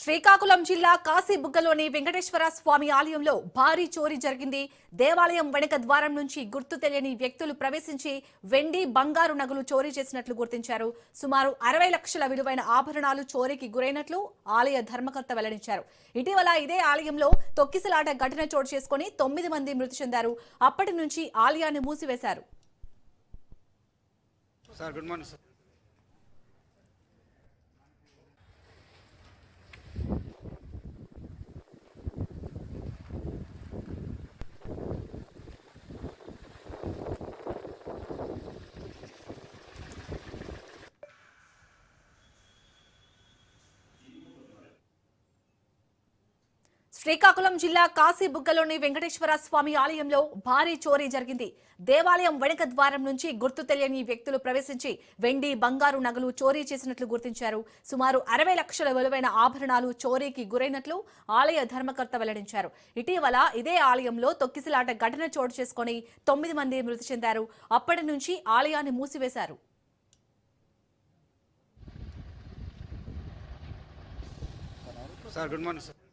శ్రీకాకుళం జిల్లా కాశీబుగ్గలోని వెంకటేశ్వర స్వామి ఆలయంలో భారీ చోరీ జరిగింది. దేవాలయం వెనుక ద్వారం నుంచి గుర్తు తెలియని వ్యక్తులు ప్రవేశించి వెండి, బంగారు నగలు చోరీ చేసినట్లు గుర్తించారు. సుమారు 60 లక్షల విలువైన ఆభరణాలు చోరీకి గురైనట్లు ఆలయ ధర్మకర్త వెల్లడించారు. ఇటీవల ఇదే ఆలయంలో తొక్కిసలాట ఘటన చోటు చేసుకుని 9 మంది మృతి చెందారు. అప్పటి నుంచి ఆలయాన్ని మూసివేశారు. శ్రీకాకుళం జిల్లా కాశీబుగ్గలోని వెంకటేశ్వర స్వామి ఆలయంలో భారీ చోరీ జరిగింది. దేవాలయం వెనుక ద్వారం నుంచి గుర్తు తెలియని వ్యక్తులు ప్రవేశించి వెండి, బంగారు నగలు చోరీ చేసినట్లు గుర్తించారు. సుమారు 60 లక్షల విలువైన ఆభరణాలు చోరీకి గురైనట్లు ఆలయ ధర్మకర్త వెల్లడించారు. ఇటీవల ఇదే ఆలయంలో తొక్కిసలాట ఘటన చోటు చేసుకుని 9 మంది మృతి చెందారు. అప్పటి నుంచి ఆలయాన్ని మూసివేశారు. Sir good morning sir.